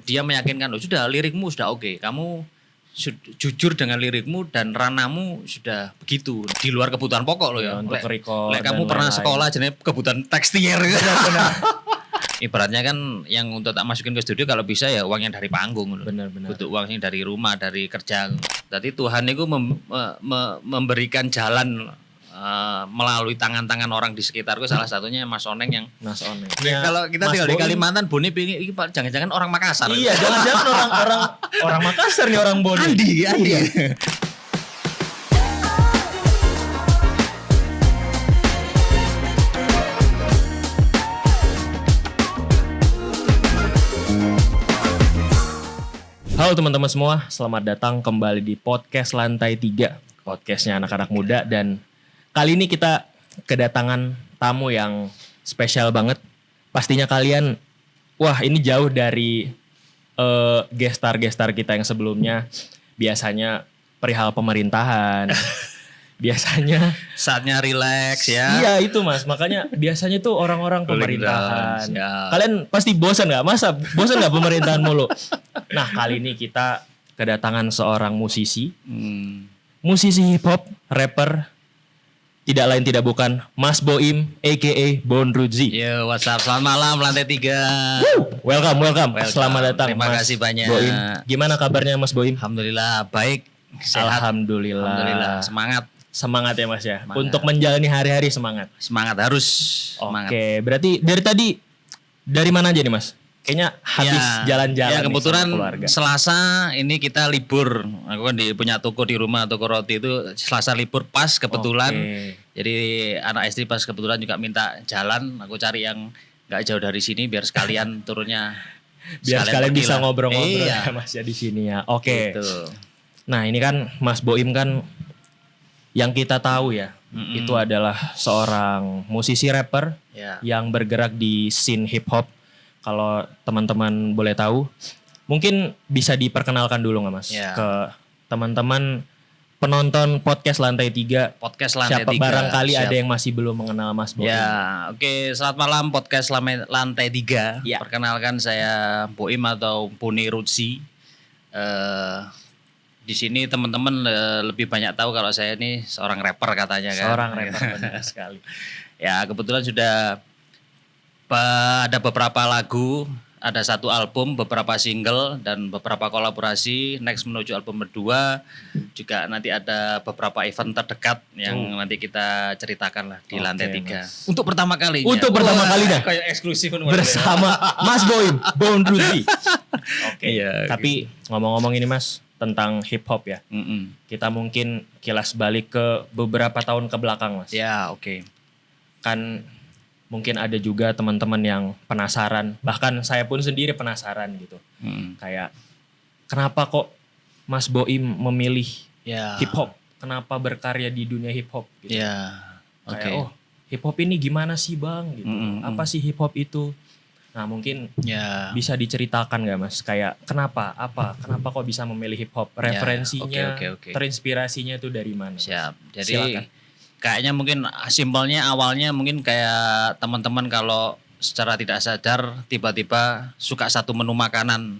dia meyakinkan, sudah lirikmu sudah oke, kamu jujur dengan lirikmu dan ranamu sudah begitu di luar kebutuhan pokok loh ya. Untuk record. Kamu pernah sekolah jenis kebutuhan tekstil. Ibaratnya kan yang untuk tak masukin ke studio kalau bisa ya uangnya dari panggung loh. Benar-benar. Butuh uangnya dari rumah, dari kerja. Jadi Tuhan itu memberikan jalan melalui tangan-tangan orang di sekitarku, salah satunya Mas Oneng yang Mas Oneng. Ya, kalau kita tinggal di Kalimantan, Boni pingin ini jangan-jangan orang Makassar. Iya, jangan-jangan orang Makassar nih orang Boni. Andi. Halo teman-teman semua, selamat datang kembali di podcast Lantai 3. Podcastnya anak-anak muda, dan kali ini kita kedatangan tamu yang spesial banget. Pastinya kalian, wah ini jauh dari gestar-gestar kita yang sebelumnya. Biasanya perihal pemerintahan, biasanya saatnya relax ya. Iya itu Mas, makanya biasanya tuh orang-orang pemerintahan. Kalian pasti bosan gak? Masa bosan gak pemerintahan mulu? Nah kali ini kita kedatangan seorang musisi. Musisi hip hop, rapper, tidak lain tidak bukan Mas Boim a.k.a. Bon Rudzi. Yo, what's up? Selamat malam Lantai 3. Welcome. Selamat datang Terima Mas kasih banyak. Boim. Gimana kabarnya Mas Boim? Alhamdulillah baik. Sehat. Alhamdulillah. Semangat ya Mas ya. Semangat. Untuk menjalani hari-hari semangat. Semangat harus. Oke, berarti dari tadi dari mana aja nih Mas? Kayaknya habis jalan-jalan. Ya kebetulan nih sama keluarga. Selasa ini kita libur. Aku kan punya toko di rumah, toko roti itu Selasa libur pas kebetulan. Jadi anak istri pas kebetulan juga minta jalan. Aku cari yang nggak jauh dari sini biar sekalian turunnya. Biar sekalian bisa ngobrol-ngobrol ya Mas ya di sini ya. Oke. Gitu. Nah ini kan Mas Boim kan yang kita tahu ya. Itu adalah seorang musisi rapper yang bergerak di scene hip hop. Kalau teman-teman boleh tahu, mungkin bisa diperkenalkan dulu nggak Mas ke teman-teman penonton podcast Lantai 3. Podcast Lantai 3. Siapa barangkali ada yang masih belum mengenal Mas Boim. Ya, oke. Selamat malam podcast Lantai 3. Ya. Perkenalkan saya Boim atau Boni Rudzi. Di sini teman-teman lebih banyak tahu kalau saya ini seorang rapper katanya kan. Seorang rapper benar sekali. Ya, kebetulan sudah ada beberapa lagu, ada satu album, beberapa single, dan beberapa kolaborasi. Next menuju album kedua, juga nanti ada beberapa event terdekat yang nanti kita ceritakan lah di Lantai 3. Mas. Untuk pertama kalinya. Untuk pertama kalinya. Kayak eksklusif. Bersama Mas Boim, Bon Rudzi. Oke, iya, tapi ngomong-ngomong ini Mas, tentang hip hop ya. Kita mungkin kilas balik ke beberapa tahun ke belakang Mas. Ya, oke. Kan mungkin ada juga teman-teman yang penasaran, bahkan saya pun sendiri penasaran gitu. Kayak kenapa kok Mas Boim memilih hip hop? Kenapa berkarya di dunia hip hop gitu. Kayak hip hop ini gimana sih Bang gitu. Apa sih hip hop itu? Nah, mungkin bisa diceritakan gak Mas? Kayak kenapa kok bisa memilih hip hop? Referensinya, terinspirasinya itu dari mana? Siap. Jadi silakan. Kayaknya mungkin simpelnya awalnya mungkin kayak teman-teman kalau secara tidak sadar tiba-tiba suka satu menu makanan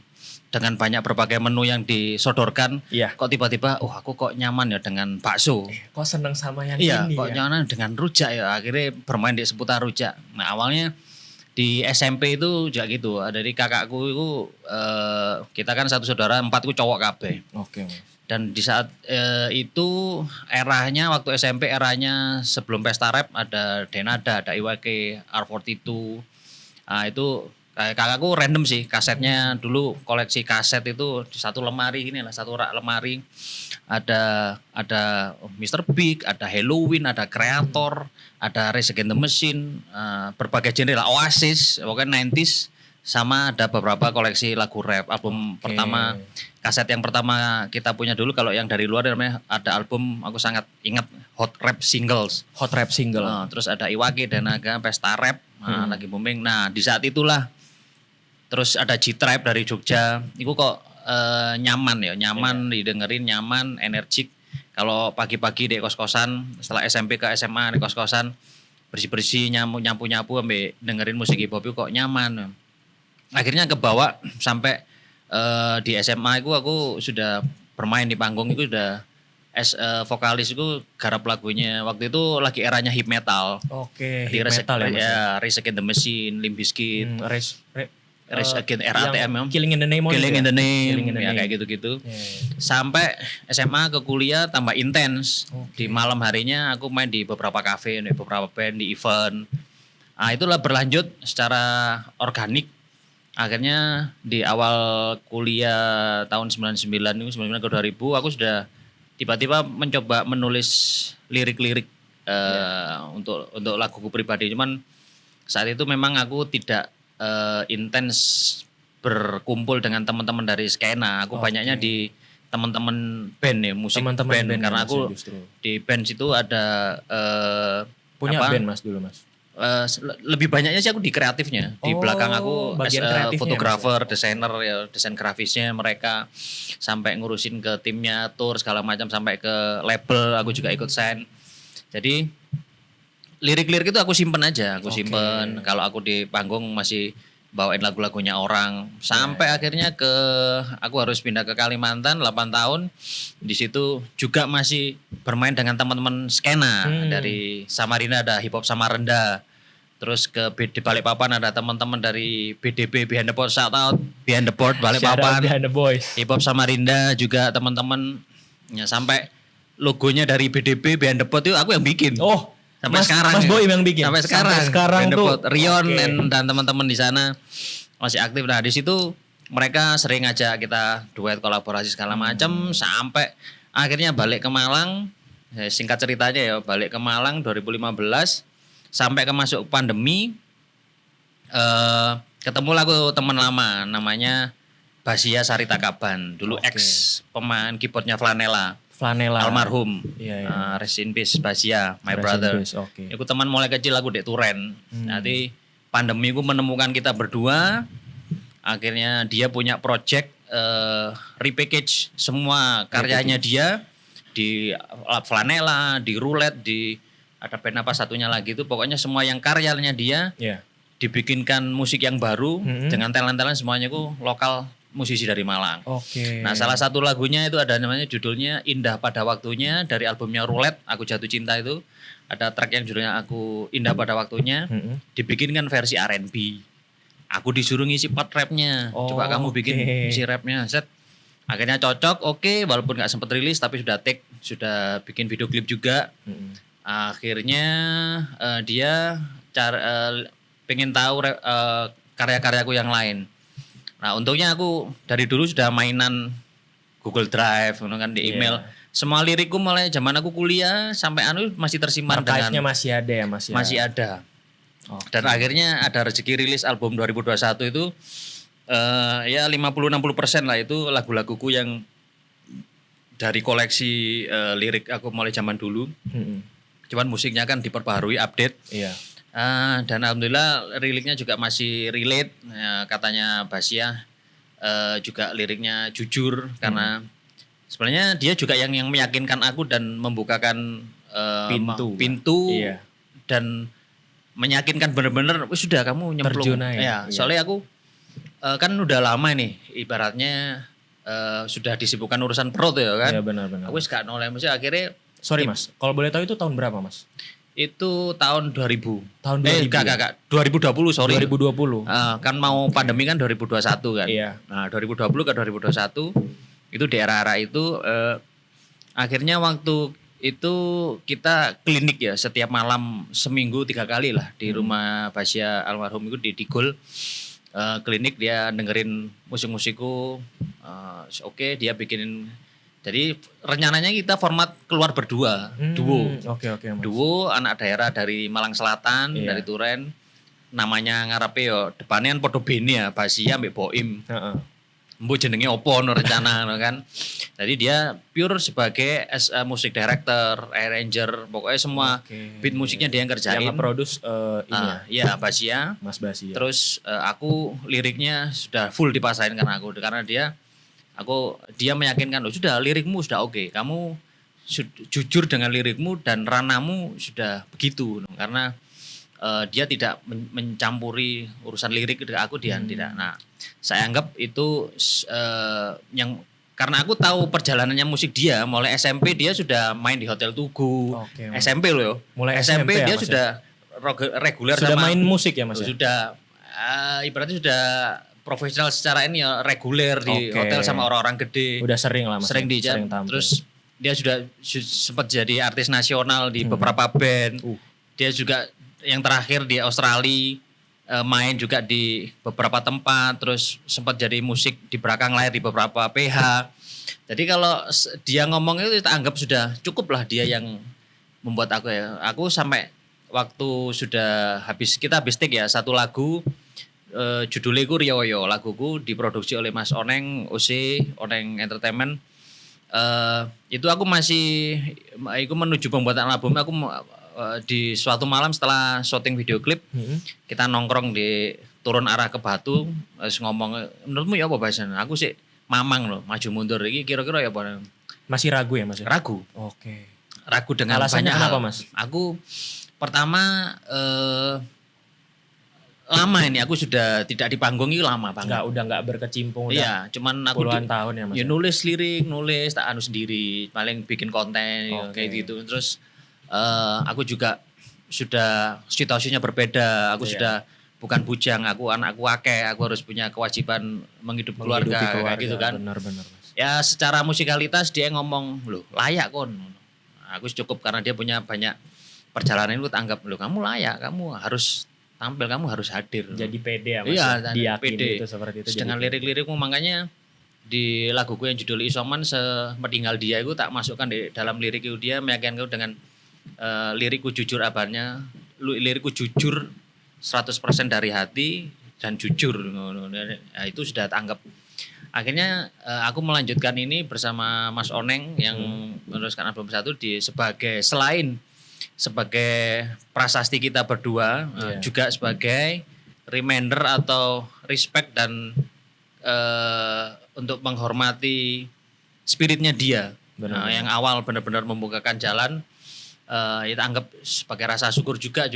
dengan banyak berbagai menu yang disodorkan. Kok tiba-tiba aku kok nyaman ya dengan bakso. Kok seneng sama yang ini kok nyaman dengan rujak ya. Akhirnya bermain di seputar rujak. Nah awalnya di SMP itu juga gitu. Dari kakakku itu kita kan satu saudara, 4 itu cowok kabeh. Oke. Dan di saat itu eranya waktu SMP eranya sebelum pesta rap ada Denada, ada Iwake, R42. Nah itu kakakku random sih kasetnya dulu, koleksi kaset itu di satu lemari gini lah, satu rak lemari. Ada Mr. Big, ada Halloween, ada Creator, ada Rage Against the Machine, berbagai genre lah, Oasis, pokoknya 90s. Sama ada beberapa koleksi lagu rap. Album pertama, kaset yang pertama kita punya dulu kalau yang dari luar namanya ada album aku sangat ingat Hot Rap Singles. Terus ada Iwake, Denaga, Pesta Rap lagi booming. Nah di saat itulah terus ada G-Tribe dari Jogja. Itu kok nyaman didengerin, nyaman, energik. Kalau pagi-pagi di kos-kosan, setelah SMP ke SMA di kos-kosan bersih-bersih, nyapu-nyapu sampai dengerin musik hip hop kok nyaman. Akhirnya kebawa sampai di SMA aku sudah bermain di panggung itu udah vokalis itu garap lagunya. Waktu itu lagi eranya hip metal. Oke, Di hip metal ya Mas. ya, Rage Against the Machine, Limp Bizkit, Rage Against RATM ya. Killing in the Name. Killing in the Name, Killing in the ya Name. kayak gitu-gitu. Yeah. Sampai SMA ke kuliah tambah intens. Oke. Di malam harinya aku main di beberapa kafe, di beberapa band, di event. Nah, itulah berlanjut secara organik. Akhirnya di awal kuliah tahun 99 itu 99 ke 2000 aku sudah tiba-tiba mencoba menulis lirik-lirik untuk laguku pribadi. Cuman saat itu memang aku tidak intens berkumpul dengan teman-teman dari skena. Aku banyaknya di teman-teman band ya, musik Teman-teman band, karena aku justru. di band situ ada Punya band Mas dulu Mas. lebih banyaknya sih aku di kreatifnya. Di belakang aku bagian kreatifnya, fotografer, desainer, ya, desain grafisnya mereka, sampai ngurusin ke timnya, tour segala macam, sampai ke label aku juga ikut sign. Jadi lirik-lirik itu aku simpen aja, aku simpen. Kalau aku di panggung masih bawain lagu-lagunya orang, sampai akhirnya aku harus pindah ke Kalimantan 8 tahun. Di situ juga masih bermain dengan teman-teman skena. Dari Samarinda ada Hip Hop Samarinda. Terus di Balikpapan ada teman-teman dari BDB, Behind the Board, shout out Behind the Board Balikpapan. Behind the Boys. Hip Hop Samarinda juga teman-teman, ya, sampai logonya dari BDB Behind the Board itu aku yang bikin. Sampai sekarang Mas Boim yang bikin. Sampai sekarang Behind the tuh Board. Rion dan teman-teman di sana masih aktif. Nah, di situ mereka sering ngajak kita duet, kolaborasi segala macam, sampai akhirnya balik ke Malang. Singkat ceritanya ya, balik ke Malang 2015 sampai ke masuk pandemi. Ketemulah aku teman lama namanya Basia Sarita Kaban, dulu ex pemain keyboardnya Flanela. Almarhum. Iya. Rest in peace Basia, my Rest in brother. peace, oke. Aku teman mulai kecil aku di Turen. Nanti pandemi aku menemukan kita berdua. Akhirnya dia punya project repackage semua karyanya dia di Flanela, di Roulette, di ada band apa satunya lagi itu, pokoknya semua yang karyanya dia dibikinkan musik yang baru dengan talent-talent semuanya itu lokal musisi dari Malang. Nah, salah satu lagunya itu ada namanya judulnya Indah Pada Waktunya dari albumnya Roulette, Aku Jatuh Cinta itu. Ada track yang judulnya Aku Indah Pada Waktunya, dibikinkan versi R&B. Aku disuruh ngisi part rapnya. Coba kamu bikin isi rapnya, set. Akhirnya cocok, walaupun gak sempet rilis tapi sudah bikin video klip juga. Akhirnya dia pengen tahu karya-karyaku yang lain. Nah, untungnya aku dari dulu sudah mainan Google Drive, kan, di email. Semua lirikku mulai zaman aku kuliah sampai masih tersimpan dengan masih ada ya Mas ya. Masih ada. Dan akhirnya ada rezeki rilis album 2021 itu ya 50-60% lah itu lagu-laguku yang dari koleksi lirik aku mulai zaman dulu. Cuman musiknya kan diperbaharui, update. Dan alhamdulillah liriknya juga masih relate. Katanya Basia juga liriknya jujur karena sebenarnya dia juga yang meyakinkan aku dan membukakan pintu dan meyakinkan benar-benar sudah kamu nyemplung. Soalnya aku kan udah lama nih ibaratnya sudah disibukkan urusan perut ya kan. Iya benar. Aku gak noleh, maksudnya akhirnya. Sorry Mas, kalau boleh tahu itu tahun berapa Mas? Itu tahun 2000. Tahun 2000. Enggak. 2020, sorry. 2020. Kan mau pandemi kan 2021 kan. Iya. Nah, 2020 ke 2021 itu di era-era itu akhirnya waktu itu kita klinik ya setiap malam seminggu 3 kali lah di rumah Basia almarhum itu di Digul. Klinik dia dengerin musik-musikku. Dia bikinin. Jadi rencananya kita format keluar berdua, duo. Oke, Mas. Duo anak daerah dari Malang Selatan, dari Turen. Namanya ngarepe yo depannya kan podo bene ya, Basia mbek Boim. Mbok jenenge opo no rencana kan. Jadi dia pure sebagai music director, arranger, pokoknya semua beat musiknya dia yang kerjain. Yang nge-produce ini ya Basia. Mas Basia. Terus aku liriknya sudah full dipasain karena dia meyakinkan sudah lirikmu sudah oke. Kamu jujur dengan lirikmu dan ranamu sudah begitu karena dia tidak mencampuri urusan lirik ke aku, dia tidak. Nah, saya anggap itu yang karena aku tahu perjalanannya musik dia mulai SMP dia sudah main di Hotel Tugu. Oke, SMP loh ya. Mulai SMP SMP ya, dia Mas, sudah reguler sudah sama main musik ya Mas ya? sudah ibaratnya sudah profesional secara ini ya, reguler di Oke. hotel sama orang-orang gede. Udah sering lah Mas. Sering di tampil. terus dia sudah sempat jadi artis nasional di beberapa band. Dia juga yang terakhir di Australia main juga di beberapa tempat, terus sempat jadi musik di belakang layar di beberapa PH. Jadi kalau dia ngomong itu kita anggap sudah cukup lah dia yang membuat aku ya. Aku sampai waktu sudah kita habis take ya satu lagu judulnya ku Rioyo, laguku diproduksi oleh Mas Oneng, OC, Oneng Entertainment. Itu aku masih menuju pembuatan album. Aku di suatu malam setelah syuting video klip kita nongkrong di turun arah ke Batu, terus ngomong menurutmu ya apa bahasan? Aku sih mamang loh, maju mundur ini kira-kira ya apa? Masih ragu ya Mas? Ragu. Oke. Ragu dengan alasannya banyak kenapa hal. Mas? Aku pertama lama ini aku sudah tidak di panggung itu lama banget. Udah nggak berkecimpung. Iya, cuman aku puluhan tahun ya Mas. Ya nulis lirik, nulis tak anu sendiri, paling bikin konten kayak gitu. Terus aku juga sudah situasinya berbeda. Aku sudah bukan bujang, anakku akeh, aku harus punya kewajiban menghidupi keluarga kayak gitu kan. Benar-benar Mas. Ya secara musikalitas dia ngomong, "Loh, layak kon." Aku cukup karena dia punya banyak perjalanan itu anggap, "Loh, kamu layak, kamu harus tampil, kamu harus hadir." Jadi pede ya Mas. Iya, diyakini pede. itu seperti itu. Dengan lirik-lirikmu makanya di laguku yang judul Isoman Semeninggal Dia itu tak masukkan di dalam lirik itu dia meyakinkan dengan lirikku jujur abadnya, lirikku jujur 100% dari hati dan jujur. Nah, itu sudah tanggap. Akhirnya aku melanjutkan ini bersama Mas Oneng yang meneruskan album 1 selain sebagai prasasti kita berdua, juga sebagai reminder atau respect dan untuk menghormati spiritnya dia. Yang awal benar-benar membukakan jalan, kita anggap sebagai rasa syukur juga.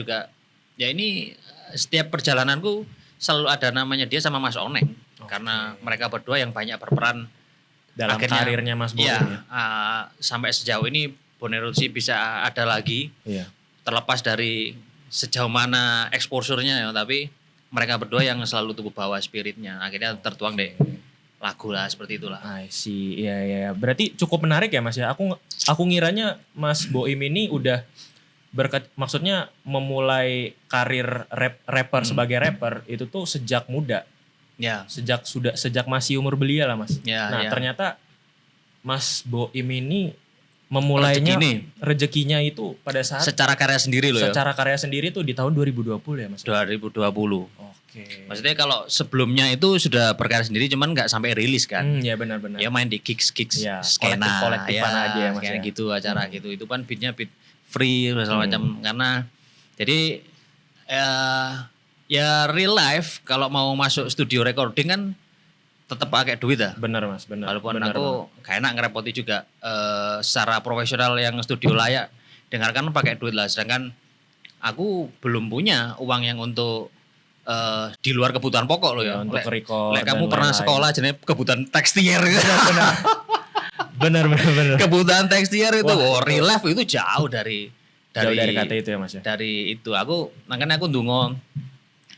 Ya ini setiap perjalananku selalu ada namanya dia sama Mas Oneng. Karena mereka berdua yang banyak berperan dalam karirnya Mas Boim. Iya, sampai sejauh ini Bonerucci bisa ada lagi. Iya. Terlepas dari sejauh mana exposure-nya ya, tapi mereka berdua yang selalu tubuh bawah spiritnya. Akhirnya tertuang deh lagu lah seperti itulah. I see. Iya. Berarti cukup menarik ya Mas ya. Aku ngiranya Mas Boim ini udah maksudnya memulai karir rapper sebagai rapper itu tuh sejak muda. Ya. Sejak masih umur belia lah Mas. Ya, ternyata Mas Boim ini memulainya rezekinya itu pada saat secara karya sendiri loh ya. Secara karya sendiri tuh di tahun 2020 ya Mas. 2020. Oke. Maksudnya kalau sebelumnya itu sudah berkarya sendiri cuman nggak sampai rilis kan. Iya benar-benar. Ya main di gigs ya, skena kolektifan aja ya Mas kayak ya. gitu acara gitu. Itu kan beatnya beat free segala macam karena jadi ya real life kalau mau masuk studio recording kan tetap pakai duit lah. Benar Mas, benar. Walaupun aku kayak enak ngerepoti juga secara profesional yang studio layak dengarkan pakai duit lah. Sedangkan aku belum punya uang yang untuk di luar kebutuhan pokok loh ya. Untuk record. Kamu pernah sekolah jenis kebutuhan tekstil. Benar. Kebutuhan tekstil itu real life itu jauh dari kata itu ya Mas ya. Dari itu makanya aku ndonga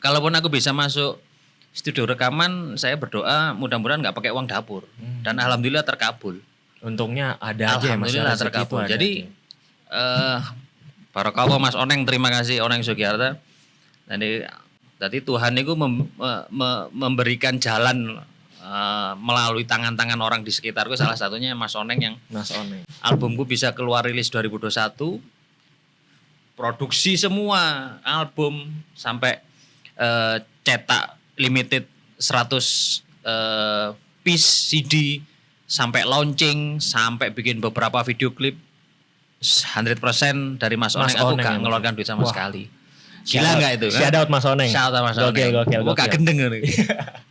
kalaupun aku bisa masuk studio rekaman, saya berdoa mudah-mudahan nggak pakai uang dapur dan alhamdulillah terkabul. Untungnya ada aja Mas. Alhamdulillah terkabul. Jadi barakallah Mas Oneng, terima kasih Oneng Sugiarta. Jadi Tuhan itu memberikan jalan melalui tangan-tangan orang di sekitarku, salah satunya Mas Oneng yang albumku bisa keluar rilis 2021, produksi semua album sampai cetak limited 100 piece CD, sampai launching, sampai bikin beberapa video klip, 100% dari Mas Oneng. Aku gak ngeluarkan duit sama sekali. Gila enggak itu kan? Shout out Mas Oneng. Shout out Mas Oneng. Gokil. Gak gendeng ini.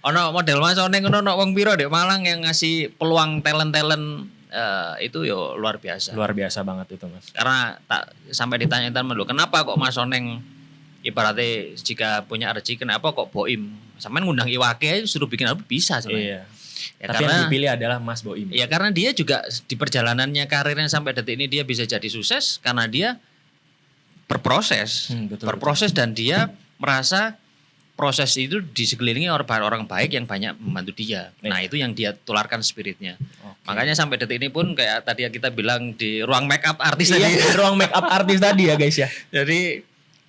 Ono model Mas Oneng ono wong piro dek Malang yang ngasih peluang talent-talent itu yo luar biasa. Luar biasa banget itu Mas. Karena tak sampai ditanya-tanya lu kenapa kok Mas Oneng ibaratnya jika punya rezeki kenapa kok Boim? Sampean ngundang Iwake aja suruh bikin album bisa sebenarnya. Iya. Ya, Tapi yang dipilih adalah Mas Boim. Ya karena dia juga di perjalanannya karirnya sampai detik ini dia bisa jadi sukses karena dia berproses, berproses dan dia merasa proses itu di sekelilingi orang baik yang banyak membantu dia. Nah itu yang dia tularkan spiritnya. Makanya sampai detik ini pun kayak tadi yang kita bilang di ruang make up artis tadi. Di ruang make up artis tadi ya guys ya. Jadi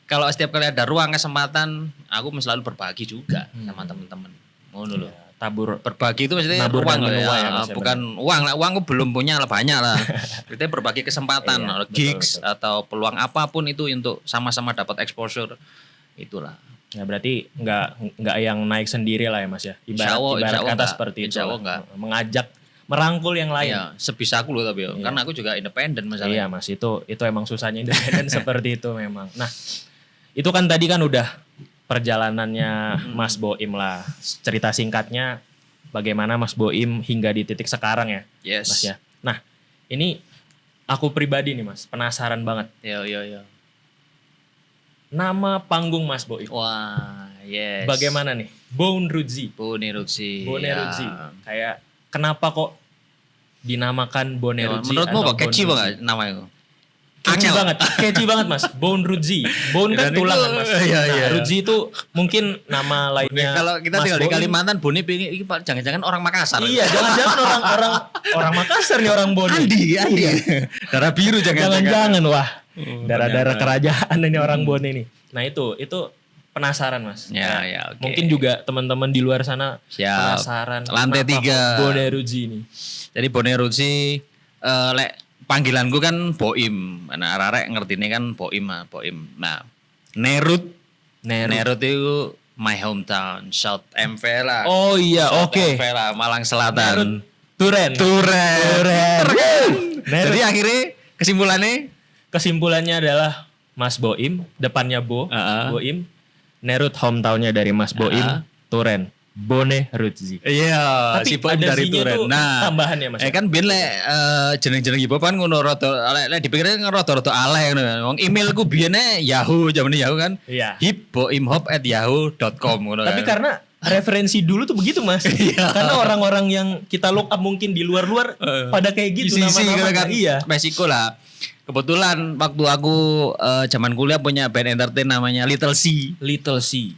kalau setiap kali ada ruang kesempatan, aku selalu berbagi juga sama teman-teman. Ngono loh. Tabur Berbagi itu maksudnya ruang loh ya, bukan uang lah. Uang aku belum punya lah banyak lah. Kita berbagi kesempatan, gigs betul. Atau peluang apapun itu untuk sama-sama dapat exposure itulah. Ya berarti nggak yang naik sendiri lah ya Mas ya. Ibarat kata seperti itu. Mengajak merangkul yang lain. Ya, sebisa aku loh tapi karena aku juga independen masalahnya. Iya Mas, itu emang susahnya independen seperti itu memang. Nah, itu kan tadi kan udah perjalanannya Mas Boim lah. Cerita singkatnya bagaimana Mas Boim hingga di titik sekarang ya. Yes. Mas ya. Nah, ini aku pribadi nih Mas, penasaran banget. Yo. Nama panggung Mas Boim. Wah, yes. Bagaimana nih? Bone Rudzi. Bone Rudzi. Kayak kenapa kok dinamakan Bone Rudzi? Menurutmu kok catchy banget nama itu? Catchy banget Mas. Bone Rudzi. Bone kan tulang kan Mas. Iya. Rudzi itu mungkin nama lainnya. Kalau kita tinggal di Kalimantan, Bone ini jangan-jangan orang Makassar. Iya, jangan-jangan orang Makassar nih orang Bone. Andi. Darah biru jangan-jangan wah. Darah-darah kerajaan ini orang Bone ini. Nah itu penasaran Mas. Ya, okay. Mungkin juga teman-teman di luar sana penasaran. Lantai 3. Bone Rudzi ini. Jadi Bone Rudzi panggilanku kan Boim. Nah, arek ngertine kan Boim. Nah, Nerut itu my hometown, South Mvela. Oh iya, oke. Mvela, Malang Selatan. Turen. Jadi akhirnya kesimpulannya adalah Mas Boim, depannya Boim. Nerut hometownnya dari Mas Boim, Turen. Bone Rudzi. Iya, si Boim dari Turen. Nah, tambahannya Mas. Kan ben lek jeneng-jeneng hip hop kan ngono rada lek dipikirnya rada alay ngono. Wong emailku biyene Yahoo, zamane Yahoo kan. Iya. hipboimhop@yahoo.com ngono. Tapi karena referensi dulu tuh begitu Mas. Karena orang-orang yang kita look up mungkin di luar-luar pada kayak gitu nama-nama kan. Iya. Meksiko lah. Kebetulan waktu aku zaman kuliah punya band entertain namanya Little C.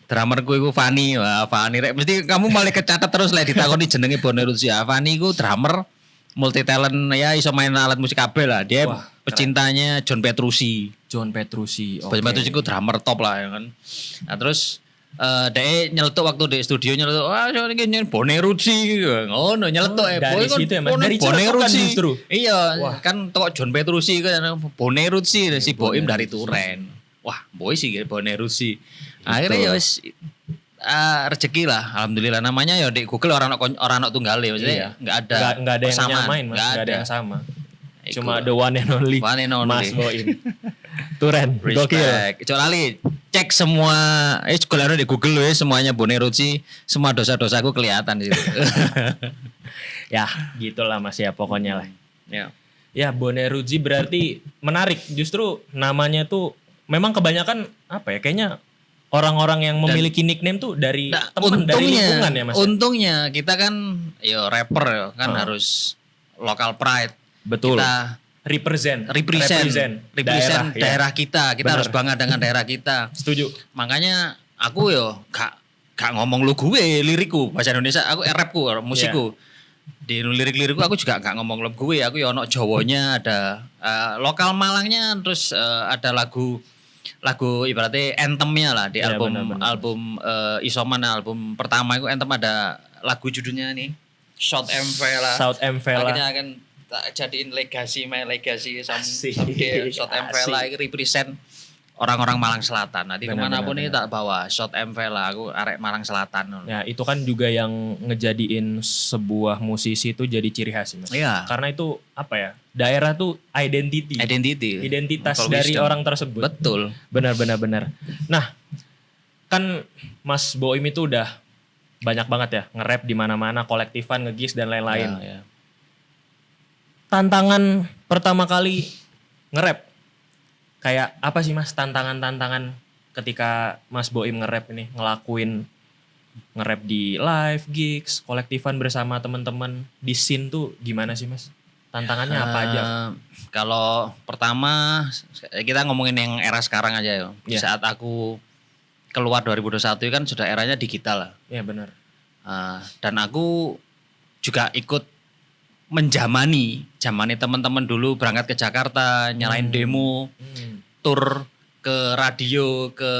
Drummerku itu Fani. Wah, Fani rek mesti kamu malah kecatat terus lek ditakoni jenenge Bone Rudzi. Fani ku drummer multi talent ya iso main alat musik kabeh lah. Dia pecintanya John Petrucci. John Petrucci ku drummer top lah ya kan. Nah terus dia nyeletuk waktu di studio nyeletuk, ini Bone Rudzi, ngono nyeletuk dari situ ya Mas, dari Bone Rudzi justru. Iya, kan toko John Petrucci kan Bone Rudzi si Boim dari Turen. Wah, boy sih Bone Rudzi. Akhirnya ya wis rezeki lah, alhamdulillah namanya ya di Google orang tunggal ya, maksudnya enggak ada yang nyamain Mas, enggak ada yang sama. Cuma the one and only. Mas Boim. Turen, gokil. Kecuali cek semua, kalau di Google loh ya semuanya Bone Rudzi, semua dosa-dosaku kelihatan di situ. Ya, gitulah Mas ya pokoknya lah. Ya Bone Rudzi berarti menarik. Justru namanya tuh memang kebanyakan apa ya? Kayaknya orang-orang yang memiliki nickname tuh dari teman, dari lingkungan ya Mas. Untungnya kita kan rapper kan harus local pride. Betul. Kita represent daerah kita. Kita harus bangga dengan daerah kita. Setuju. Makanya aku gak ngomong lu gue lirikku bahasa Indonesia, aku rapku, musikku. Di lirik-lirikku aku juga gak ngomong lu gue, aku ya ono Jawanya, ada lokal Malangnya, terus ada lagu ibaratnya anthemnya lah di album Isoman, album pertama itu anthem ada lagu judulnya nih South Mvela. Akhirnya akan jadiin legacy someday Shot Mvela ini represent orang-orang Malang Selatan. Nanti kemanapun ini tak bawa Shot Mvela, aku arek Malang Selatan. Ya itu kan juga yang ngejadiin sebuah musisi itu jadi ciri khas Mas. Iya. Karena itu apa ya, daerah tuh identitas dari orang tersebut. Betul. Benar. Nah kan Mas Boim itu udah banyak banget ya nge-rap di mana-mana, kolektifan, nge-gigs dan lain-lain. Ya. Tantangan pertama kali nge-rap kayak apa sih Mas, tantangan ketika Mas Boim nge-rap ini, ngelakuin nge-rap di live, gigs, kolektifan bersama teman-teman di scene tuh gimana sih Mas? Tantangannya apa aja? Kalau pertama kita ngomongin yang era sekarang aja ya. Di Iya. saat aku keluar 2021 kan sudah eranya digital lah. Iya benar. Dan aku juga ikut menjamani teman-teman dulu berangkat ke Jakarta, nyalain demo, tur ke radio, ke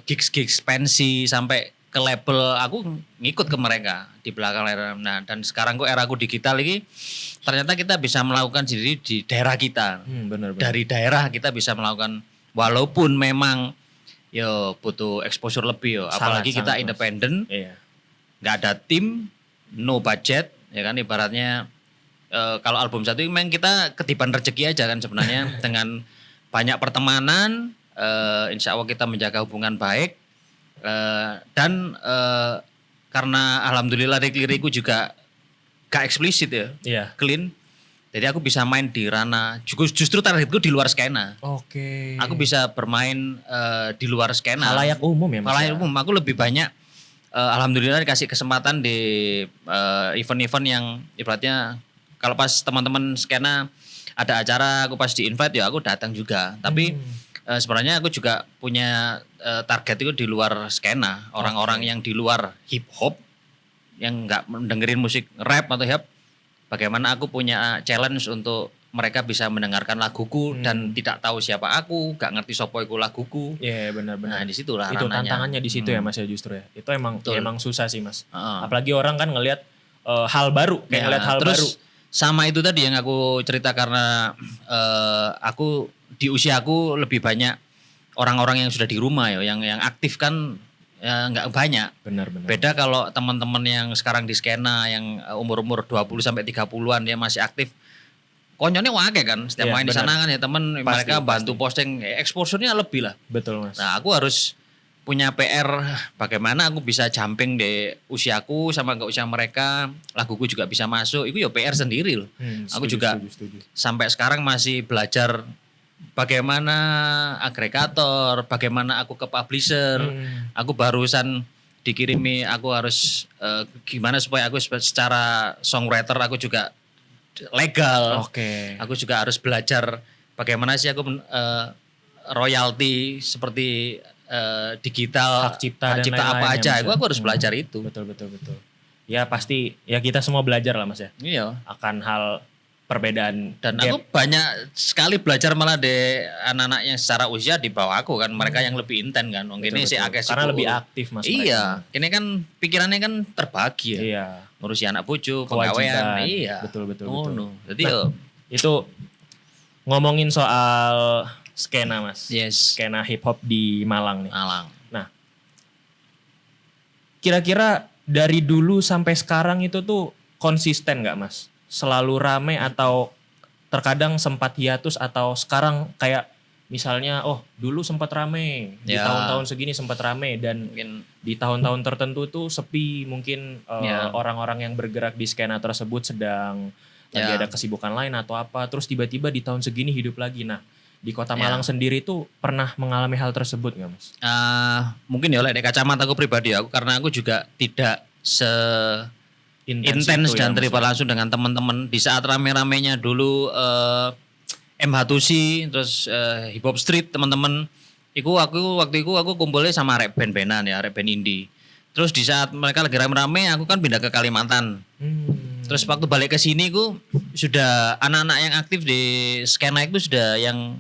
gigs-gigs pensi sampai ke label, aku ngikut ke mereka di belakang layar. Nah, dan sekarang kok era aku digital ini ternyata kita bisa melakukan sendiri di daerah kita. Benar. Dari daerah kita bisa melakukan walaupun memang yo butuh exposure lebih yo, apalagi kita Sangat, Mas. independen, Iya. nggak ada tim, no budget, ya kan ibaratnya kalau album satu memang kita ketiban rezeki aja kan sebenarnya dengan banyak pertemanan, insya Allah kita menjaga hubungan baik dan karena alhamdulillah lirikku juga gak eksplisit ya, Iya. clean. Jadi aku bisa main di ranah, justru targetku di luar skena. Oke. Aku bisa bermain di luar skena. halayak umum ya Mas. Halayak umum. Aku lebih banyak alhamdulillah dikasih kesempatan di event-event yang ibaratnya kalau pas teman-teman skena ada acara aku pas di invite ya aku datang juga. Tapi sebenarnya aku juga punya target itu di luar skena, orang-orang yang di luar hip hop yang nggak mendengerin musik rap atau hip. Bagaimana aku punya challenge untuk mereka bisa mendengarkan laguku dan tidak tahu siapa aku, gak ngerti sopo iku laguku. Iya benar-benar. Nah, disitulah Itu ranahnya. tantangannya di situ ya Mas ya justru ya. Itu emang Betul. emang susah sih Mas. Heeh. Apalagi orang kan ngelihat hal baru, kayak Ya, ngelihat hal terus baru. sama itu tadi yang aku cerita karena aku di usia aku lebih banyak orang-orang yang sudah di rumah ya, yang aktif kan ya nggak banyak. Benar-benar. Beda kalau teman-teman yang sekarang di skena yang umur-umur 20 sampai 30-an dia masih aktif. Konyolnya wake kan, setiap Iya, main di benar. sana kan ya teman mereka bantu pasti. posting, exposure-nya lebih lah. Betul Mas. Nah, aku harus punya PR bagaimana aku bisa jumping di usiaku sama ke usia mereka, laguku juga bisa masuk. Itu ya PR sendiri loh. Aku juga setuju. sampai sekarang masih belajar bagaimana agregator, bagaimana aku ke publisher. Aku barusan dikirimi aku harus gimana supaya aku secara songwriter aku juga legal. Oke. Aku juga harus belajar bagaimana sih aku royalti seperti digital, Hak cipta dan apa lain-lain aja. ya, Mas, ya. Aku harus belajar itu. Betul. Ya pasti ya kita semua belajar lah Mas ya. Iya. Akan hal perbedaan Dan gap. aku banyak sekali belajar malah di anak-anak yang secara usia di bawah aku kan. Mereka yang lebih inten kan. Mungkin ini sih agak Karena sibuk. lebih aktif Mas. Iya. Ini kan pikirannya kan terbagi ya. Iya. Ngurusi anak bojo, Kewajiban. penggawean. Iya. Betul. Oh, no. Jadi Nah, yo, itu ngomongin soal skena Mas. yes. Skena hip hop di Malang nih. Malang. Nah, kira-kira dari dulu sampai sekarang itu tuh konsisten nggak Mas? Selalu rame atau terkadang sempat hiatus atau sekarang kayak misalnya dulu sempat rame di Ya. tahun-tahun segini sempat rame dan Mungkin di tahun-tahun tertentu tuh sepi mungkin Ya. orang-orang yang bergerak di skena tersebut sedang lagi Ya. ada kesibukan lain atau apa terus tiba-tiba di tahun segini hidup lagi. Nah, di Kota Ya. Malang sendiri tuh pernah mengalami hal tersebut nggak Mas? mungkin ya oleh kacamata aku pribadi aku karena aku juga tidak intens itu ya, dan Mas, terlibat ya? langsung dengan teman-teman di saat rame-ramenya dulu MH2C terus Hip Hop Street teman-teman. Waktu itu aku kumpulnya sama rap band-bandan ya, rap band indie. Terus di saat mereka lagi rame-rame aku kan pindah ke Kalimantan. Terus waktu balik ke sini aku sudah anak-anak yang aktif di skena itu sudah yang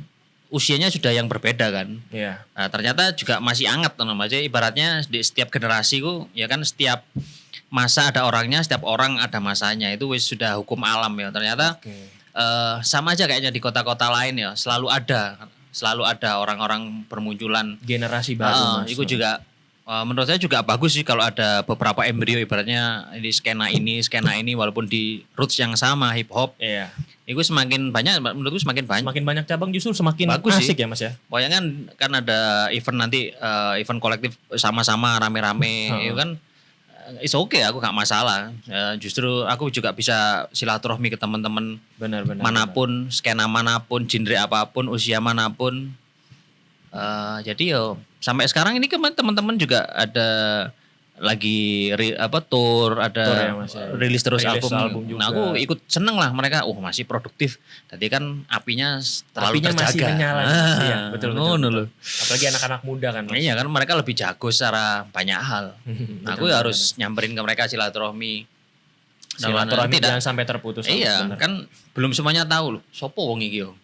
usianya sudah yang berbeda kan. Iya. Nah, ternyata juga masih anget namanya. Ibaratnya di setiap generasi ku ya kan setiap masa ada orangnya, setiap orang ada masanya. Itu wis sudah hukum alam ya. Ternyata Oke. sama aja kayaknya di kota-kota lain ya. Selalu ada orang-orang bermunculan. Generasi baru Mas. Itu juga menurut saya juga bagus sih kalau ada beberapa embrio ibaratnya di skena ini walaupun di roots yang sama hip hop. Iya. Itu semakin banyak menurutku semakin banyak. Semakin banyak cabang justru semakin Bagus sih. asik ya Mas ya. Pokoknya kan ada event nanti event kolektif sama-sama rame-rame itu kan it's okay aku gak masalah. Justru aku juga bisa silaturahmi ke teman-teman Benar. manapun, skena manapun, genre apapun, usia manapun. Jadi yo sampai sekarang ini teman-teman juga ada lagi tour, ada Tour ya, Mas, ya. rilis terus Rilis album. album juga. Nah aku ikut seneng lah mereka. Masih produktif. Tadi kan apinya terlalu Apinya terjaga. masih menyala. Iya, betul. Ngono loh. Apalagi anak-anak muda kan, Mas. Iya kan mereka lebih jago secara banyak hal. Nah, aku Betul, harus nyamperin ke mereka silaturahmi. Silaturahmi jangan sampai terputus. Iya, bener. kan belum semuanya tahu loh. Sopo wong iki yo.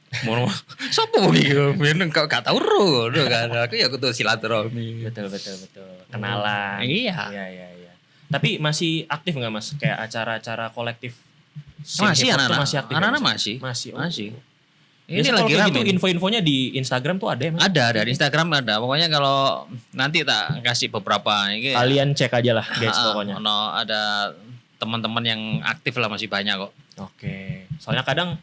Sopo wong iki yo. Ben gak tahu ro kan. Aku ya kudu silaturahmi. Betul. Kenalan. Iya. Iya. Tapi masih aktif nggak, Mas? Kayak acara-acara kolektif? Masih hip hop tuh anak-anak. masih aktif. Anak-anak ya, masih. Masih. Ini Biasanya lagi kalau kayak rame. gitu info-infonya di Instagram tuh ada ya, Mas? Ada di Instagram ada. Pokoknya kalau nanti tak kasih beberapa ini. Kalian cek aja lah, guys, pokoknya. Ada teman-teman yang aktif lah masih banyak kok. Oke. Soalnya kadang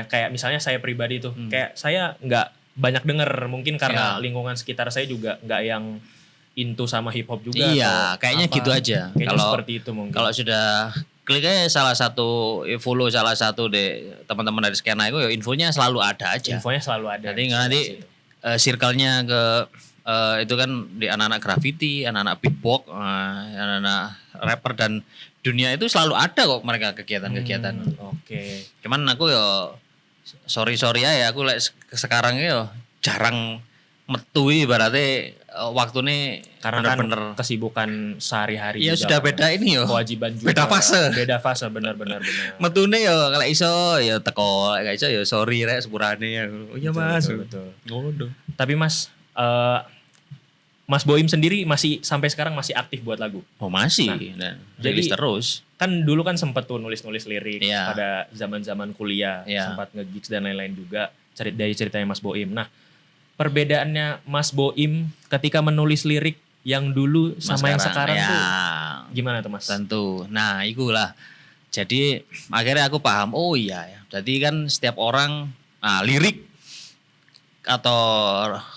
kayak misalnya saya pribadi tuh, kayak saya nggak banyak denger mungkin karena Ya. lingkungan sekitar saya juga nggak yang into sama hip hop juga. Iya, atau kayaknya apa. gitu aja. Kayaknya Kalau seperti itu mungkin. Kalau sudah klik aja follow salah satu deh teman-teman dari skena itu ya infonya selalu ada aja. Infonya selalu ada. Jadi nanti circle-nya ke itu kan di anak-anak graffiti, anak-anak beatbox, anak-anak rapper dan dunia itu selalu ada kok mereka kegiatan-kegiatan. Oke. Cuman aku ya sorry ya aku sekarang ya jarang metui berarti waktunya Karena bener-bener kan kesibukan sehari-hari ya juga sudah kan. beda ini yo. Kewajiban juga. Beda fase benar. Metune yo kalau iso ya teko, gak iso ya sorry rek sepurane ya. Oh iya Mas. Betul. Tapi Mas Mas Boim sendiri masih sampai sekarang masih aktif buat lagu. Oh masih. Nah, Rilis jadi- terus. Kan dulu kan sempet tuh nulis-nulis lirik Iya. pada zaman-zaman kuliah, Iya. sempat nge-gigs dan lain-lain juga dari ceritanya Mas Boim. Nah, perbedaannya Mas Boim ketika menulis lirik yang dulu sama yang sekarang ya, tuh gimana tuh Mas? tentu. Nah, ikulah. Jadi akhirnya aku paham, oh iya ya. Jadi kan setiap orang lirik atau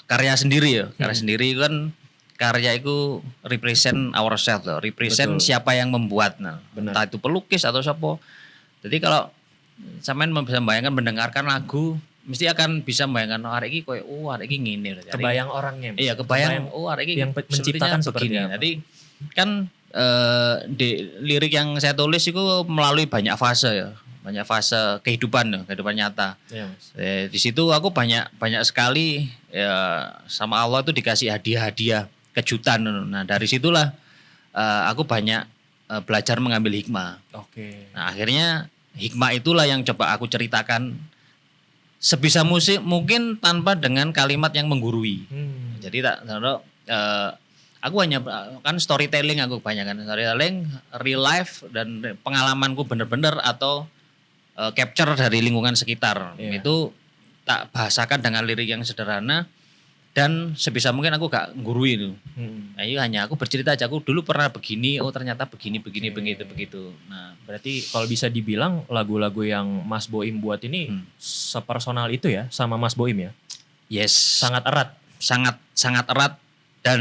karya sendiri ya. Karya sendiri kan karya itu represent ourselves loh. Represent Betul. siapa yang membuat. Nah, Benar. entah itu pelukis atau siapa. Jadi kalau sampean bisa membayangkan mendengarkan lagu mesti akan bisa membayangkan arek iki koyo arek iki ngene. Jadi, Kebayang orangnya. Mas. iya, kebayang arek iki yang menciptakan sepertinya seperti begini. apa. Jadi kan di lirik yang saya tulis itu melalui banyak fase ya. Banyak fase kehidupan nyata. Iya, Mas. Di situ aku banyak sekali ya sama Allah tuh dikasih hadiah-hadiah kejutan. Nah, dari situlah aku banyak belajar mengambil hikmah. Oke. Nah, akhirnya hikmah itulah yang coba aku ceritakan sebisa mungkin tanpa dengan kalimat yang menggurui. Jadi aku hanya kan storytelling aku kebanyakan storytelling real life dan pengalamanku bener-bener atau capture dari lingkungan sekitar. Iya. Itu tak bahasakan dengan lirik yang sederhana dan sebisa mungkin aku gak gurui itu. Nah, ini hanya aku bercerita aja, aku dulu pernah begini, oh ternyata begini begitu. Nah, Berarti kalau bisa dibilang lagu-lagu yang Mas Boim buat ini sepersonal itu ya sama Mas Boim ya. yes, Sangat erat. sangat erat dan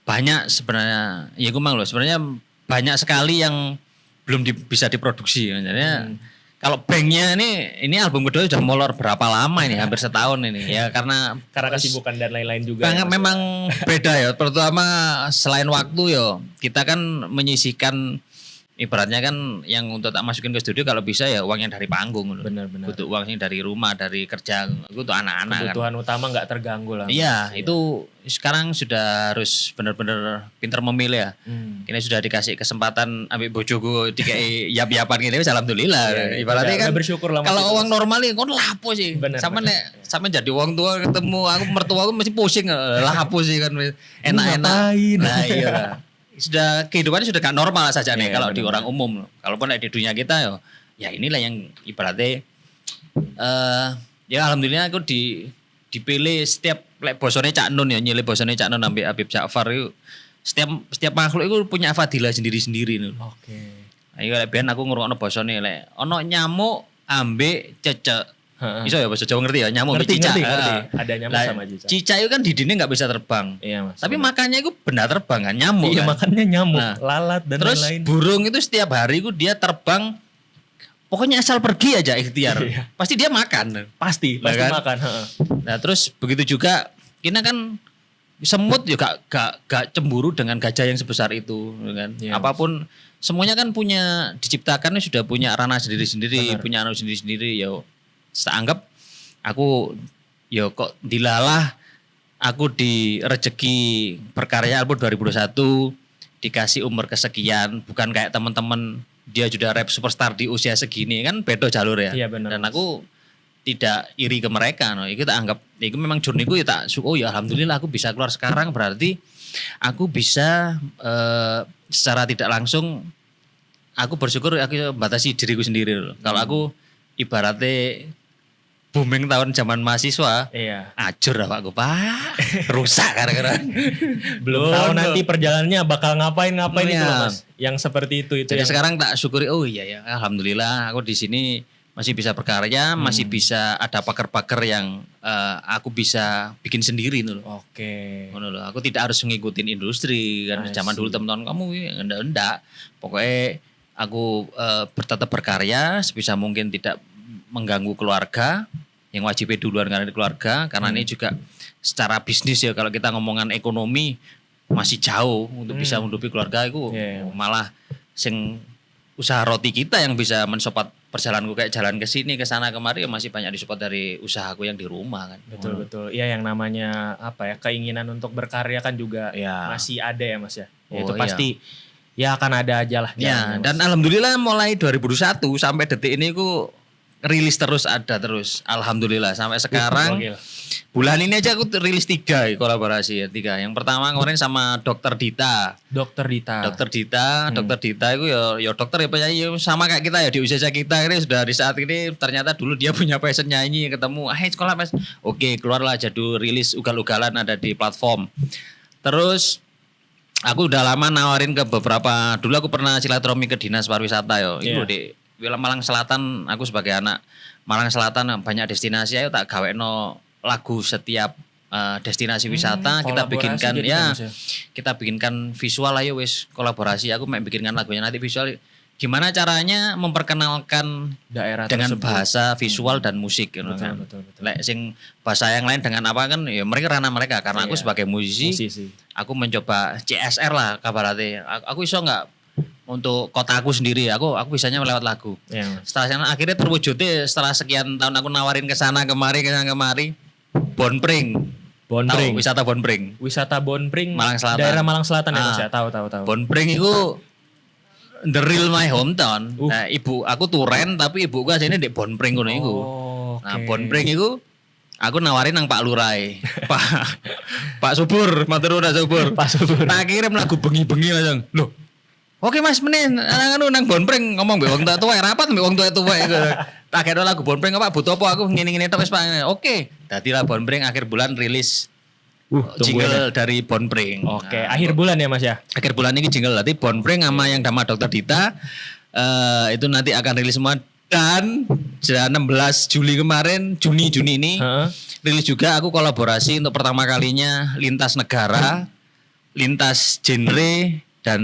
banyak sebenarnya ya gue loh sebenarnya banyak sekali yang belum bisa diproduksi makanya kalau banknya ini album kedua sudah molor berapa lama ini hampir setahun ini ya karena Kesibukan dan lain-lain juga. banget ya, Mas. memang beda ya terutama selain waktu ya kita kan menyisihkan ibaratnya kan yang untuk tak masukin ke studio kalau bisa ya uangnya dari panggung loh. Benar-benar. Untuk uangnya dari rumah dari kerja itu untuk anak-anak kan. Kebutuhan utama nggak terganggu lah. Iya, itu sekarang sudah harus benar-benar pintar memilih ya. Ini sudah dikasih kesempatan ambil bojoku dikai yap-yapan gini, alhamdulillah. Iya, Ibaratnya kan udah bersyukur lah, Mas, kalau itu, uang normal ini kon lapo sih. Bener, Sama bener. sama jadi uang tua ketemu aku mertua aku mesti pusing lapo sih kan enak-enak. ngapain? Nah, iya lah. Sudah kehidupannya sudah gak normal saja nih Iya, kalau di benar-benar. orang umum. Kalaupun di dunia kita ya inilah yang ibaratnya ya alhamdulillah aku dipilih setiap bosone Cak Nun ya nyilih bosone Cak Nun ambil Habib Ja'far itu setiap makhluk itu punya fadilah sendiri-sendiri nih. Oke. Ayo lek ben aku ngrungokno bosone lek ono nyamuk ambek cecek. Heeh. Iso ya bahasa Jawa ngerti ya nyamuk ambek Ngerti, cicak. ngerti. Heeh. Ada nyamuk Lah, sama cicak. Cicak itu kan di dinding nggak bisa terbang. Iya, Mas. Tapi benar. makannya itu benar terbang kan nyamuk Iya, kan. makannya nyamuk, Nah, lalat dan Terus lain-lain. burung itu setiap hari itu dia terbang pokoknya asal pergi aja ikhtiar. Iya. Pasti dia makan. Pasti Nah, kan? makan. Heeh. Nah terus begitu juga kita kan semut juga gak cemburu dengan gajah yang sebesar itu kan. Iya, Apapun semuanya kan punya diciptakan sudah punya ranah sendiri-sendiri, Benar. punya anu sendiri-sendiri ya. Saya anggap aku ya kok dilalah aku di rezeki berkarya album 2021 dikasih umur kesekian, bukan kayak teman-teman dia sudah rap superstar di usia segini kan beda jalur ya. Iya, benar, Dan Mas. aku tidak iri ke mereka, no. Itu tak anggap, itu memang journey-ku ya tak, oh ya alhamdulillah aku bisa keluar sekarang berarti aku bisa secara tidak langsung aku bersyukur aku batasi diriku sendiri loh. Kalau aku ibaratnya booming tahun zaman mahasiswa, Iya. ajur apa aku pak, rusak gara-gara. Belum tahu Londo. nanti perjalanannya bakal ngapain itu loh, Iya. Mas. Yang seperti itu Jadi yang sekarang tak syukuri, oh iya ya, alhamdulillah aku di sini masih bisa berkarya, masih bisa ada paker-paker yang aku bisa bikin sendiri tuh. Oke. Ngono loh. Aku tidak harus ngikutin industri kan I zaman dulu see. teman-teman kamu enggak. Pokoknya aku tetap berkarya sebisa mungkin tidak mengganggu keluarga yang wajibnya duluan karena di keluarga karena ini juga secara bisnis ya kalau kita ngomongan ekonomi masih jauh untuk bisa menghidupi keluarga itu Iya. malah sing usaha roti kita yang bisa mensupport perjalananku kayak jalan ke sini ke sana kemari ya masih banyak disupport dari usahaku yang di rumah kan. Betul. Iya yang namanya apa ya keinginan untuk berkarya kan juga Ya. masih ada ya Mas ya. Ya, Oh, itu iya. pasti ya akan ada aja lah. Ya, jalannya, Mas. dan alhamdulillah mulai 2021 sampai detik ini ku rilis terus ada terus. Alhamdulillah sampai sekarang. Gokil. Bulan ini aja aku rilis 3 kolaborasi ya, 3. Yang pertama kemarin sama Dokter Dita. Dokter Dita. Dokter Dita itu ya dokter ya penyanyi sama kayak kita ya di usia kita ini sudah di saat ini ternyata dulu dia punya passion nyanyi ketemu sekolah Mas. Oke, keluarlah jadul rilis ugal-ugalan ada di platform. Terus aku udah lama nawarin ke beberapa dulu aku pernah silaturahmi ke dinas pariwisata yo. Itu Iya. di Wilayah Malang Selatan aku sebagai anak Malang Selatan banyak destinasi ayo tak gawekno lagu setiap destinasi wisata kita kolaborasi bikinkan jadi ya Mas ya. kita bikinkan visual ayo wis kolaborasi aku mau bikinkan lagunya nanti visual gimana caranya memperkenalkan Daerah dengan tersebut. bahasa visual dan musik gitu Betul, kan. betul. Lek sing bahasa yang lain dengan apa kan ya mereka ranah mereka karena aku Iya. sebagai musisi Musisi. aku mencoba CSR lah kabarate aku iso nggak untuk kota aku sendiri aku bisanya lewat lagu. Iya, Mas. Setelah sana akhirnya terwujudnya setelah sekian tahun aku nawarin ke sana kemari Bonpring. Bonpring. Tahu wisata Bonpring. Wisata Bonpring. Malang Selatan. Daerah Malang Selatan ya Mas Ah. ya. Tahu. Bonpring itu the real my hometown. Uh. Nah, ibu aku turen tapi ibuku asline di Bonpring ngono iku. Oh, Nah, oke. Bonpring itu aku nawarin nang Pak Lurai. Pak Subur, matur nuwun Subur. Pak Subur. Tak kirim lagu bengi-bengi langsung. Loh. Oke Mas menen nang Bonpring ngomong mbek wong tua rapat mbek wong tua iku. Tak kira lagu Bonpring apa butuh apa aku ngene-ngene tok wis Pak. Oke. Dadilah Bonpring akhir bulan rilis Tungguin jingle dari Bonpring. Oke, Nah, akhir bulan ya Mas ya. akhir bulan ini jingle nanti Bonpring sama yang nama Dokter Dita itu nanti akan rilis semua dan 16 Juli kemarin Juni ini Heeh. rilis juga aku kolaborasi untuk pertama kalinya lintas negara, lintas genre dan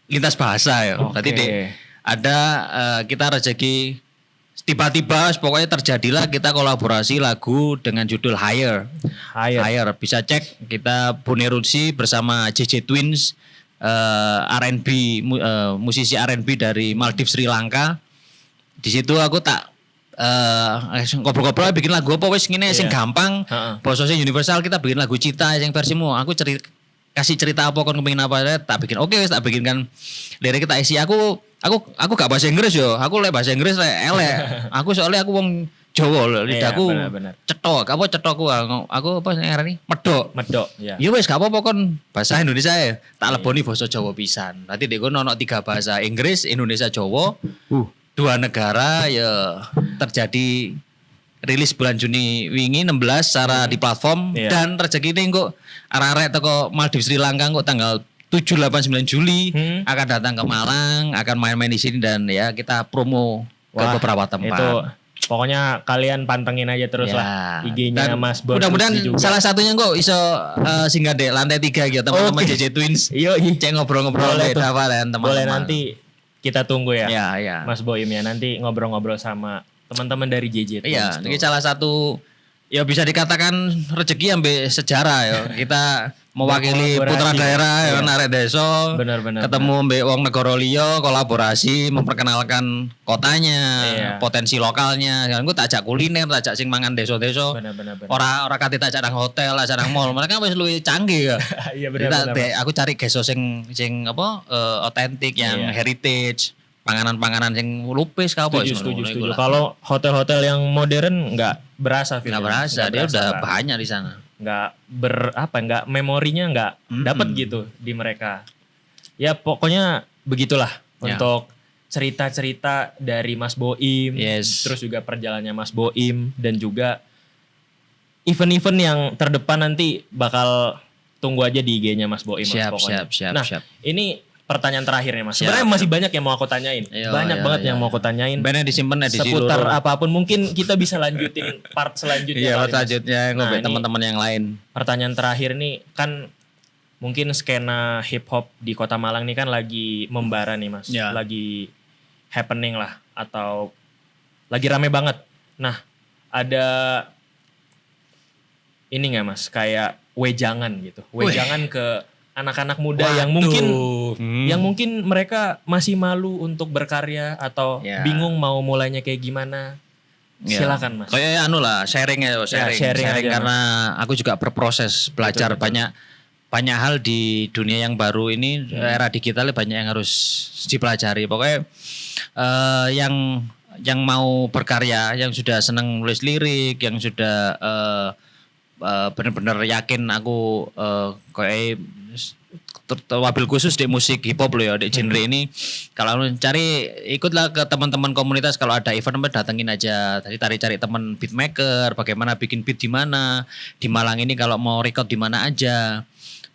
lintas bahasa ya. Oke. Tadi ada kita rezeki tiba-tiba pokoknya terjadilah kita kolaborasi lagu dengan judul Higher. Higher. Bisa cek kita Bonerucci bersama JJ Twins R&B musisi R&B dari Maldives Sri Lanka. Di situ aku tak ngobrol-ngobrol bikin lagu apa wis ngene sing Iya. gampang. Heeh. Bosone universal kita bikin lagu Cita yang versimu. Aku kasih cerita apa kon kepengin apa tak bikin. Oke wis tak bikinkan lirik kita isi aku gak bahasa Inggris yo. Aku lek bahasa Inggris lek elek. Aku soalnya aku wong Jawa lho, lidahku Iya, benar. cetok. Apa cetokku aku apa ngarani? Medok. Medok ya. Ya wis gak apa-apa kon bahasa Indonesia ya. Tak leboni basa Jawa pisan. Nanti dek kono ono 3 bahasa Inggris, Indonesia, Jawa. 2 negara ya terjadi rilis bulan Juni wingi 16 secara di platform Iya. dan rezeki ini kok arek-arek teko Maldives Sri Lanka kok tanggal 7, 8, 9 Juli akan datang ke Malang, akan main-main di sini dan ya kita promo ke Wah, beberapa tempat. Itu pokoknya kalian pantengin aja terus Ya. lah IG-nya Dan Mas Bon. mudah-mudahan juga. salah satunya kok iso singgah dek lantai 3 gitu teman-teman Oke. JJ Twins. Iya. Cek ngobrol-ngobrol Boleh dek tuh. apa dan teman-teman. Boleh nanti kita tunggu ya. Ya. Mas Boim ya, nanti ngobrol-ngobrol sama teman-teman dari JJ. Iya, ini salah satu ya bisa dikatakan rezeki ambil sejarah ya. Kita mewakili putra daerah ya arek desa. Benar. Ketemu mbek wong negara liya, kolaborasi memperkenalkan kotanya, potensi lokalnya. Kan gue tak ajak kuliner, tak ajak sing mangan desa-desa. Benar. Ora kate tak ajak nang hotel, ajak nang mall. Mereka wis luwih canggih ya. Iya benar. Aku cari geso sing apa otentik yang heritage. Panganan-panganan yang lupis kau Setuju. Kalau hotel-hotel yang modern nggak berasa nggak berasa, dia udah banyak di sana. Nggak memorinya nggak dapat gitu di mereka. Ya pokoknya begitulah untuk cerita-cerita dari Mas Boim, terus juga perjalanannya Mas Boim dan juga event-event yang terdepan nanti bakal tunggu aja di IG-nya Mas Boim. Siap. Ini pertanyaan terakhir nih Mas. Sebenarnya masih banyak yang mau aku tanyain. Banyak banget yang mau aku tanyain. Bener disimpan seputar apapun. Mungkin kita bisa lanjutin part selanjutnya. Part selanjutnya ngobrol teman-teman yang lain. Pertanyaan terakhir nih kan mungkin skena hip hop di Kota Malang nih kan lagi membara nih Mas. Lagi happening lah atau lagi rame banget. Nah, ada ini enggak Mas? Kayak wejangan gitu. Wejangan ke anak-anak muda yang mungkin mereka masih malu untuk berkarya atau bingung mau mulainya kayak gimana. Silakan Mas. Kayak sharing karena aku juga berproses belajar banyak hal di dunia yang baru ini, era digital banyak yang harus dipelajari. Pokoknya yang mau berkarya, yang sudah senang nulis lirik, yang sudah benar-benar yakin aku kayak wabil khusus di musik hip hop loh ya, di genre ini. Kalau cari ikutlah ke teman-teman komunitas, kalau ada event datengin aja. Tadi cari teman beatmaker, bagaimana bikin beat di mana. Di Malang ini kalau mau record di mana aja.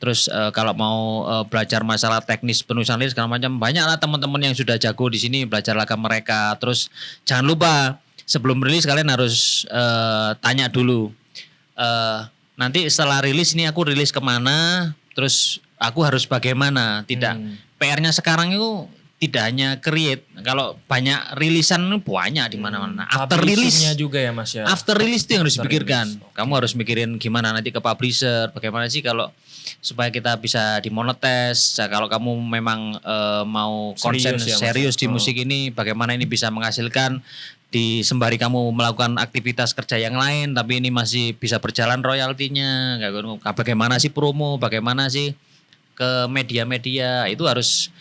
Terus kalau mau belajar masalah teknis penulisan lirik segala macam, banyaklah teman-teman yang sudah jago di sini, belajarlah ke mereka. Terus jangan lupa sebelum rilis kalian harus tanya dulu. Nanti setelah rilis ini aku rilis kemana, terus aku harus bagaimana. Tidak PR-nya sekarang itu tidak hanya create. Kalau banyak rilisan banyak di mana-mana. After release juga ya Mas ya. After release itu yang harus dipikirkan. Kamu harus mikirin gimana nanti ke publisher, bagaimana sih kalau supaya kita bisa dimonetize. Kalau kamu memang mau konsen serius di musik ini, bagaimana ini bisa menghasilkan di sembari kamu melakukan aktivitas kerja yang lain, tapi ini masih bisa berjalan royaltinya. Bagaimana sih promo, bagaimana sih ke media-media, itu harus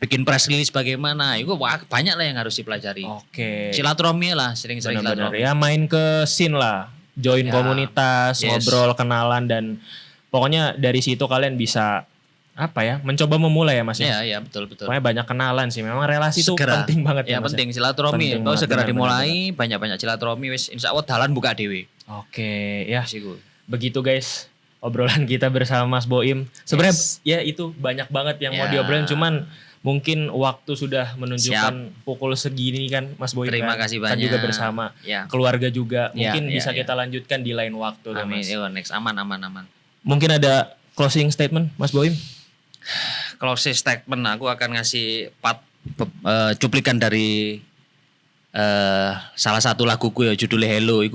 bikin press release bagaimana. Itu banyak lah yang harus dipelajari. Oke. Silaturahmi lah, sering-sering silaturahmi. Ya main ke scene lah, join komunitas, ngobrol, kenalan, dan pokoknya dari situ kalian bisa mencoba memulai ya Mas ya. Iya, betul. Pokoknya banyak kenalan sih. Memang relasi itu penting banget ya. Penting silaturahmi. Kalau segera dimulai, banyak-banyak silaturahmi wis insyaallah dalan buka dewe. Oke, ya. Begitu guys obrolan kita bersama Mas Boim. Sebenarnya ya itu banyak banget yang mau diobrolin, cuman mungkin waktu sudah menunjukkan pukul segini kan Mas Boim. Terima kasih banyak. Kan juga bersama keluarga juga. Mungkin bisa kita lanjutkan di lain waktu. Amin. Next aman. Mungkin ada closing statement Mas Boim? Closing statement aku akan ngasih cuplikan dari salah satu laguku ya, judulnya Hello.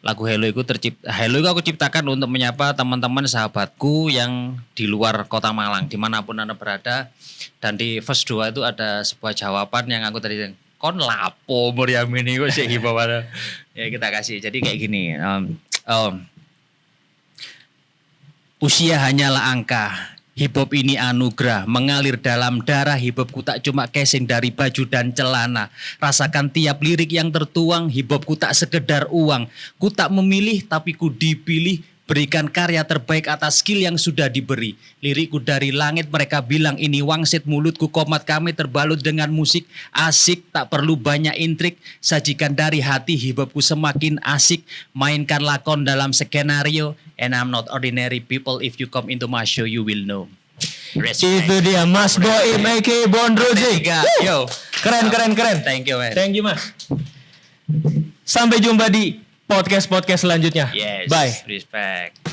Lagu Hello itu aku ciptakan untuk menyapa teman-teman sahabatku yang di luar Kota Malang, dimanapun Anda berada. Dan di verse 2 itu ada sebuah jawaban yang aku tadi kon lapo Muriamini kok sih hibawana. Ya kita kasih. Jadi kayak gini. Usia hanyalah angka. Hip hop ini anugerah, mengalir dalam darah. Hip hopku tak cuma casing dari baju dan celana. Rasakan tiap lirik yang tertuang. Hip hopku tak sekedar uang. Ku tak memilih tapi ku dipilih. Berikan karya terbaik atas skill yang sudah diberi. Lirikku dari langit, mereka bilang ini wangsit. Mulutku komat kami terbalut dengan musik. Asik, tak perlu banyak intrik. Sajikan dari hati, hip hopku semakin asik. Mainkan lakon dalam skenario. And I'm not ordinary people, if you come into my show you will know. Respect. Itu dia Mas Boim aka Bondroji. Yo, keren. Thank you man. Thank you Mas. Sampai jumpa di podcast selanjutnya. Yes. Bye. Respect.